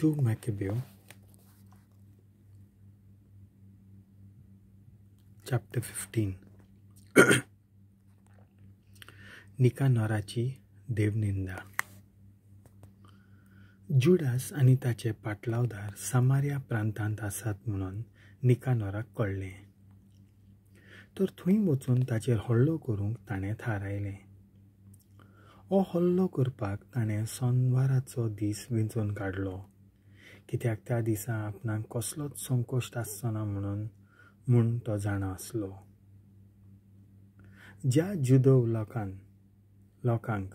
2 Maccabeo chapter 15. निकानोराची देवनिंदा. Judas आणि ताचे पाटलावदार सामारिया प्रांतांत आसात म्हणून निकानोराक कळ्ळें. तर थंय वचून ताचेर हल्लो करूंक ताणें थारायलें. हो हल्लो करपाक ताणें सोनवाराचो दीस वेंचून काडलो, कित्याक त्या दिसा आपणाक कसलोच संकोश्ट आसचो ना म्हूण तो जाणा आसलो. ज्या जुदव लोकांक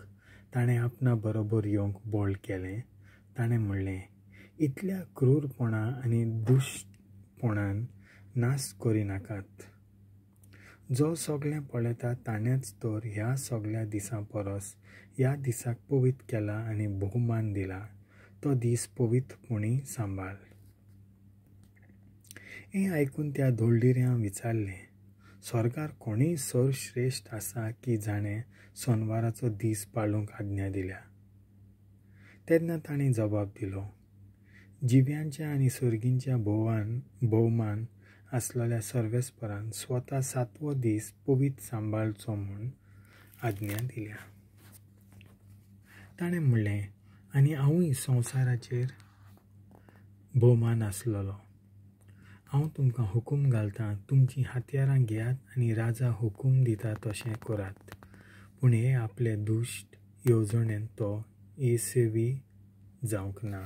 ताणें आपणा बरोबर येवंक बोल्ड केलें, ताणें म्हणलें, इतल्या क्रूरपणा आनी दुश्टपणान नास करिनाकात. जो सगळें पळयता ताणेंच तर ह्या सगळ्या दिसां परस ह्या दिसाक पवित्र केला आनी भोवमान दिला. तो दीस पवित्रपणी सांबाळ. हें आयकून त्या धोलडिऱ्यां विचारलें, स्वर्गार कोणीय सर्वश्रेश्ठ आसा की जाणें सोनवाराचो दीस पाळूंक आज्ञा दिल्या? तेन्ना ताणें जबाब दिलो, जिव्यांच्या आनी सर्गींच्या भोवमान आसलेल्या सर्वेस्परान स्वता 7वो दीस पवित्र सांबाळचो म्हूण आज्ञा दिल्या. ताणें म्हणलें, आनी हांवूय संवसाराचेर भोवमान आसलोलो. हांव तुमकां हुकूम घालतां, तुमचीं हातयारां घेयात आनी राजा हुकूम दिता तशें करात. पूण हे आपले दुश्ट येवजणेन तो येसवी जावंक ना.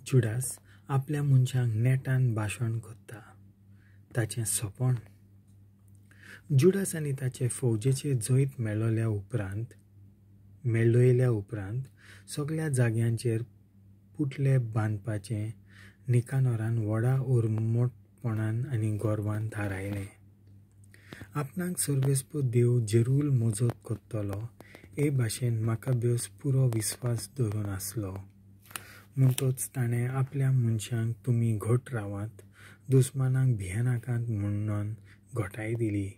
जुडास आपल्या मनशांक नेटान भाशण करता. ताचें सोंपण. जुडास आनी ताचे फौजेचे जैत मेळयल्या उपरांत सगळ्या जाग्यांचेर पुतळे बांदपाचें निकानोरान व्हडा उर्मटपणान आनी गोरवान थारायलें. आपणाक सर्वेस्पर देव जरूर मजत करतलो हे भाशेन माकाबेस पुरो विस्वास धरून आसलो. म्हणटच ताणें आपल्या मनशांक तुमी घट रावात, दुस्मानांक भियेनाकात म्हणून घोटाय दिली.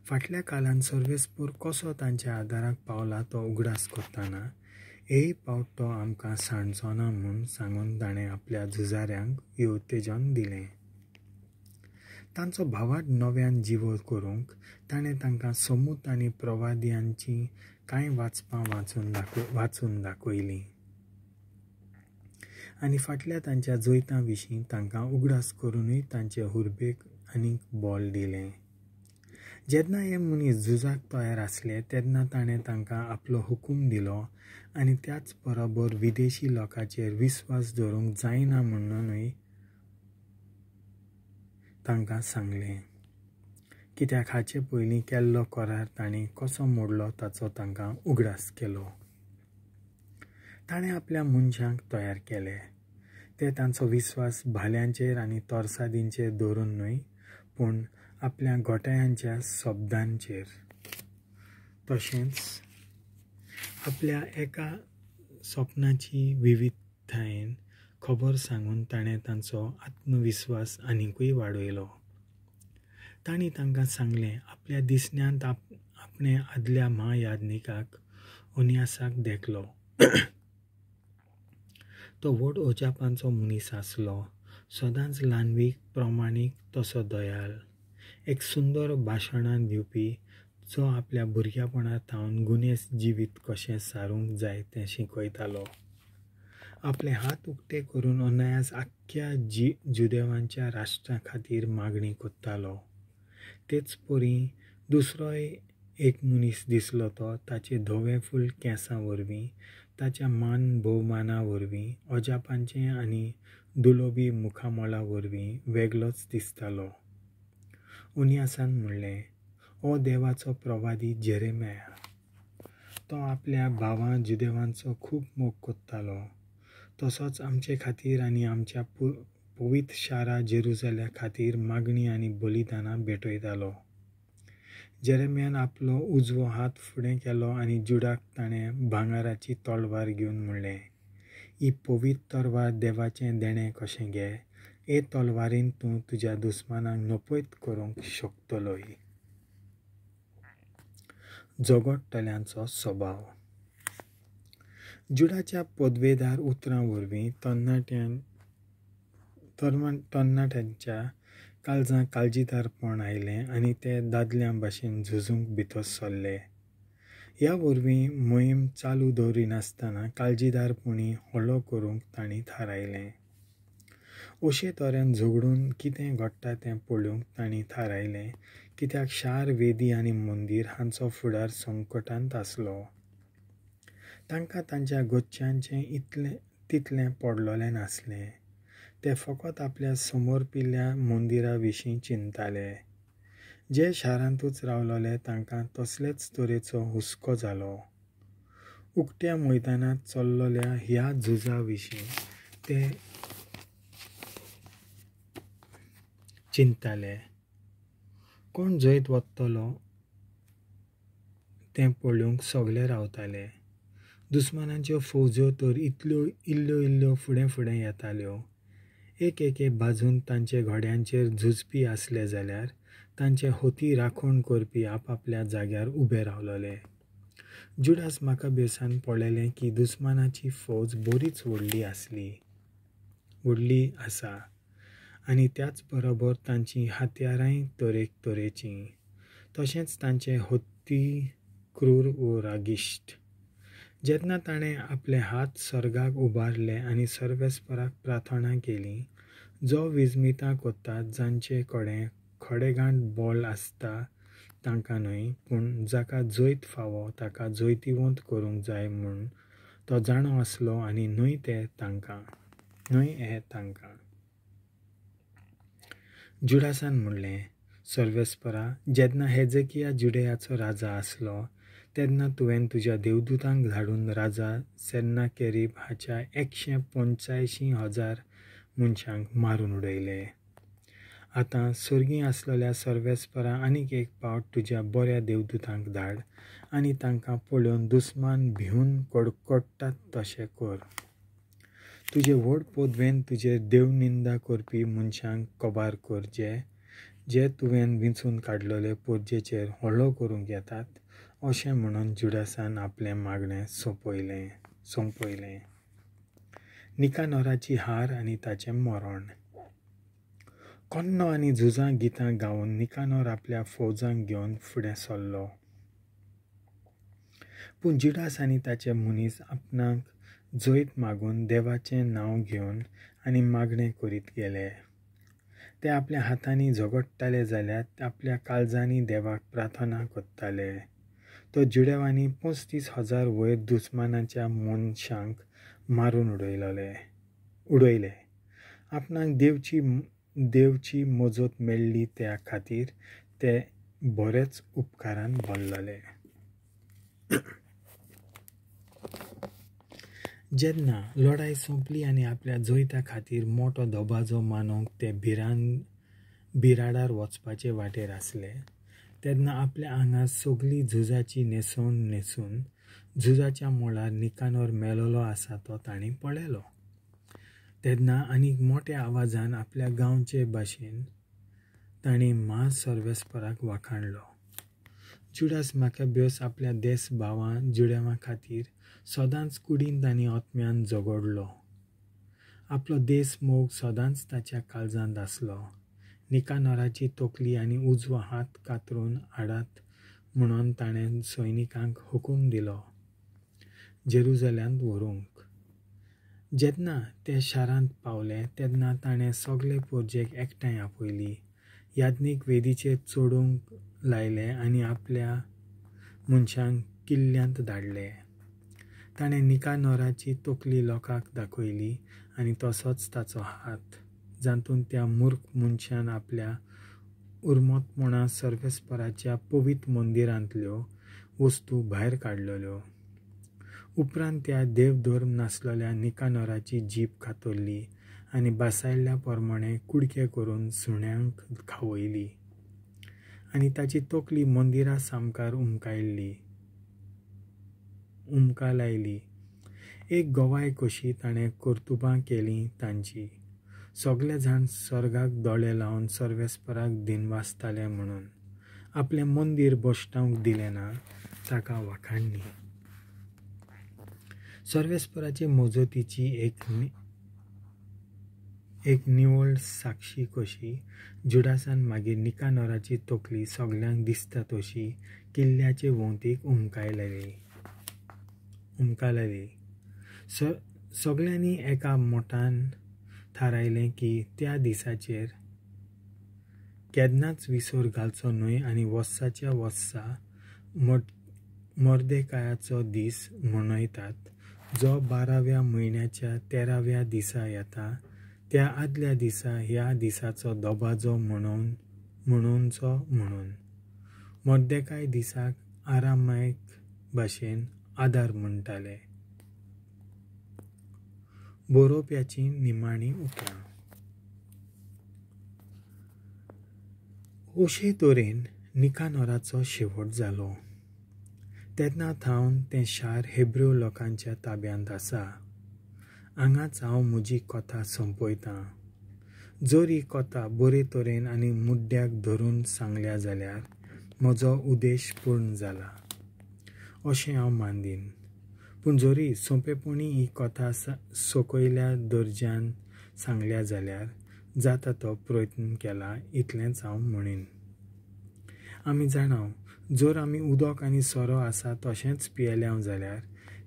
फाटल्या काळान सर्वेस्पर कसो तांच्या आदाराक पावला तो उगडास करताना हेय पावट तो आमकां सांडचो ना म्हूण सांगून ताणें आपल्या झुजाऱ्यांक उत्तेजन दिलें. तांचो भावार्थ नव्यान जिवो करूंक ताणें तांकां समूत आनी प्रवाद्यांची कांय वाचपां वाचून दाखयलीं आनी फाटल्या तांच्या जैतां विशीं तांकां उगडास करूनय तांचे हुर्बेक आनीक बोल दिलें. जेन्ना हे मनीस झुजाक तयार आसले तेन्ना ताणें तांकां आपलो हुकूम दिलो आनी त्याच बरोबर विदेशी लोकांचेर विस्वास दवरूंक जायना म्हणूनय तांकां सांगलें, कित्याक हाचे पयलीं केल्लो करार तांणी कसो मोडलो ताचो तांकां उगडास केलो. ताणें आपल्या मनशांक तयार केले. ते तांचो विस्वास भाल्यांचेर आनी तोरसादींचेर दवरून न्हय, पूण आपल्या गोठायांच्या शब्दांचेर. तशेंच आपल्या एका सपनाची विविधतायेन खबर सांगून ताणें तांचो आत्मविस्वास आनीकूय वाडयलो. तांणी तांकां सांगलें, आपल्या दिसण्यांत आपणे आदल्या महायाजकाक ओनियासाक देखलो. तो व्हड ओजापांचो मनीस आसलो, सदांच ल्हानवीक, प्रामाणीक, तसो दयाळ. एक सुंदर भाशणां दिवपी, जो आपल्या भुरग्यापणांतावन गुनेस्त जिवीत कशें सारूंक जाय तें शिकयतालो. आपले हात उक्ते करून ओनियास आख्ख्या जुदेवांच्या राष्ट्रा खातीर मागणी करतालो. तेच परी दुसरोय एक मनीस दिसलो तो ताचे धवे फूल केंसां वरवीं, ताच्या मान भोवमाना वरवीं, ओजापांचे आनी दुलोबी मुखामळा वरवीं वेगळोच दिसतालो. ओनियासान म्हणलें, हो देवाचो प्रवादी जेरेमिया. तो आपल्या भावां जुदेवांचो खूब मोग करतालो. तसोच आमचे खातीर आनी आमच्या पवित्र शारा जेरुसलेमा खातीर मागणी आनी बलिदानां भेटयतालो. जेरेमियान आपलो उजवो हात फुडें केलो आनी जुडाक ताणें भांगाराची तलवार घेवन म्हणलें, ही पवित्र तलवार देवाचें देणें कशें गे. हे तलवारीन तूं तुज्या दुस्मानांक नपयत करूंक शकतलोय. झगडटल्यांचो स्वभाव. जुडाच्या पदवेदार उतरां वरवीं तरणाट्यांच्या काळजांत काळजीदारपण आयलें आनी ते दादल्यां भाशेन झुजूंक भितर सरले. ह्या वरवीं मोहीम चालू दवरिनासतना काळजीदारपणी हॉलो करूंक तांणी थारायलें. अशे तरेन झगडून कितें घडटा तें पळोवंक तांणी थारायलें, कित्याक शार, वेदी आनी मंदीर हांचो फुडार संकटांत आसलो. तांकां तांच्या गोच्च्यांचें तितलें पडलोलें नासलें. ते फकत आपल्या समर्पिल्ल्या मंदिरा विशीं चिंताले. जे शारांतूच रावलोले तांकां तसलेच तरेचो हुस्को जालो. उक्त्या मैदानांत चल्लोल्या ह्या झुजा विशीं ते चिंताले. कोण जैत वतलो तें पळोवंक सगळे रावताले. दुस्मानाच्यो फौज्यो तर इल्ल्यो फुडें फुडें येताल्यो. एके बाजून तांचे घोड्यांचेर झुजपी आसले जाल्यार तांचे होती राखण करपी आपआपल्या जाग्यार उबे रावलोले. जुडास माकाबेवसान पळयलें की दुस्मानाची फौज बरीच व्हडली आसा आनी त्याच बरोबर तांची हात्यारांय तरेचीं. तशेंच तांचे हत्ती क्रूर व रागिश्ट. जेन्ना ताणें आपले हात सर्गाक उबारले आनी सर्वेस्पराक प्रार्थना केली, जो विजमितां कोत्तात जांचे कडेन खडेगांठ बोल आसता तांकां न्हय, पूण जाका जैत फावो ताका जैतिवंत करूंक जाय म्हूण तो जाणो आसलो आनी न्हय हें तांकां. जुडासान म्हणलें, सर्वेस्परा, जेन्ना हेजेकिया जुडेयाचो राजा आसलो तेन्ना तुवें तुज्या देवदूतांक धाडून राजा सेन्नाकेरीब हाच्या 185,000 मनशांक मारून उडयले. आतां सर्गी आसलेल्या सर्वेस्परा आनीक एक पावट तुज्या बऱ्या देवदूतांक धाड आनी तांकां पळोवन दुस्मान भिवन कडकडटात तशें कर. तुजे व्हड पदवेन तुजेर देवनिंदा करपी मनशांक कोबार कर जे तुवें विंचून काडलोले पर्जेचेर हॉलो करूंक येतात. अशें म्हणून जुडासान आपलें मागणें सोंपयलें. निकानोराची हार आनी ताचें मरण. कन्न आनी झुजां गितां गावन निकानोर आपल्या फौजांक घेवन फुडें सरलो. पूण जुडास आनी ताचे मनीस आपणाक जैत मागून देवाचें नांव घेवन आनी मागणें करीत गेले. ते आपल्या हातांनी झगडटाले जाल्यार आपल्या काळजांनी देवाक प्रार्थना करताले. तो जुडेवांनी 35,000 वयर दुस्मानाच्या मनशांक मारून उडयले. आपणाक देवची मजत मेळ्ळी त्या खातीर ते बरेच उपकारान भरलेले. जेन्ना लढाई सोंपली आनी आपल्या जैता खातीर मोठो दबाजो मानूंक ते बिराडार वचपाचे वाटेर आसले, तेन्ना आपल्या आंगार सगळी झुजाची न्हेसवण न्हेसून झुजाच्या मोळार निकानोर मेलोलो आसा तो तांणी पळयलो. तेन्ना आनीक मोठ्या आवाजान आपल्या गांवचे भाशेन तांणी सर्वेस्पराक वाखाणलो. जुडास माकाबेवस आपल्या देस भावां जुडेवां खातीर सदांच कुडींत आनी ओतम्यान झगडलो. आपलो देस मोग सदांच ताच्या काळजांत आसलो. निकानोराची तकली आनी उजवो हात कातरून हाडात म्हणून ताणें सैनिकांक हुकूम दिलो जेरुसलेमांत व्हरूंक. जेन्ना ते शारांत पावले तेन्ना ताणें सगळे पर्जेक एकठांय आपयली. याज्ञीक वेदीचेर चडूंक लायले आनी आपल्या मनशांक किल्ल्यांत धाडले. ताणें निकानोराची तकली लोकांक दाखयली आनी तसोच ताचो हात, जातूंत त्या मूर्ख मनशान आपल्या उर्मतपणां सर्वेस्पराच्या पवित्र मंदिरांतल्यो वस्तू भायर काडलेल्यो. उपरांत त्या देवधर्म नासलेल्या निकानोराची जीब कातरली आनी बासायल्ल्या प्रमाणें कुडके करून सुण्यांक खावयली आनी ताची तकली मंदिरा सामकार उमका लायली. एक गोवाय कशी ताणें कर्तुबां केलीं तांची. सगळे जाण सर्गाक दोळे लावन सर्वेस्पराक दिनवासताले म्हणून आपलें मंदीर बश्टावंक दिलें ना ताका वाखाणली. सर्वेस्पराचे मोजतीची एक निवळ साक्षी कशी जुडासान मागीर निकानोराची तोकली सगळ्यांक दिसता तशी किल्ल्याचे भोंवतीक उमकालली. सगळ्यांनी एका मोठान थारायलें की त्या दिसाचेर केन्नाच विसर घालचो न्हय आनी वर्साच्या वर्सा मोर्देकायाचो दीस मनयतात, जो 12व्या म्हयन्याच्या 13व्या दिसा येता. त्या आदल्या दिसा ह्या दिसाचो दोबाजो म्हणूनचो म्हणून मोर्देकाय दिसाक आरामायक भाशेन आदार म्हणटाले. बरोवप्याची निमाणी उतरां. अशे तरेन निकानोराचो शेवट जालो. तेन्ना थावन तें शार हेब्रेव लोकांच्या ताब्यांत आसा. हांगाच हांव म्हजी कथा संपयतां. जर ही कथा बरे तरेन आनी मुद्द्याक धरून सांगल्या जाल्यार म्हजो उद्देश पूर्ण जाला अशें हांव मानदीन. पूण जरी सोंपेपणी ही कथा सकयल्या दर्ज्यान सांगल्या जाल्यार जाता तो प्रयत्न केला इतलेंच हांव म्हणीन. आमी जाणाव, जर आमी उदक आनी सोरो आसा तशेंच पियेल्याव जाल्यार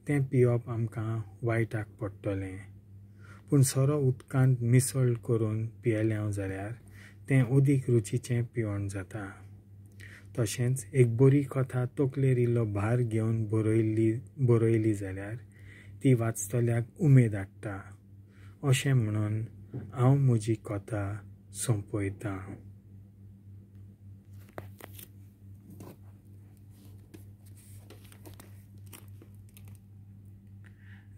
तें पिवप आमकां वायटाक पडटलें. पूण सोरो उदकांत मिसळ करून पियेल्याव जाल्यार तें अदीक रुचीचें पिवण जाता. तशेंच एक बरी कथा तकलेर इल्लो भार घेवन बरयली जाल्यार ती वाचतल्याक उमेद हाडटा. अशें म्हणून हांव म्हजी कथा संपयतां.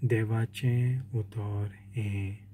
देवाचें उतर हें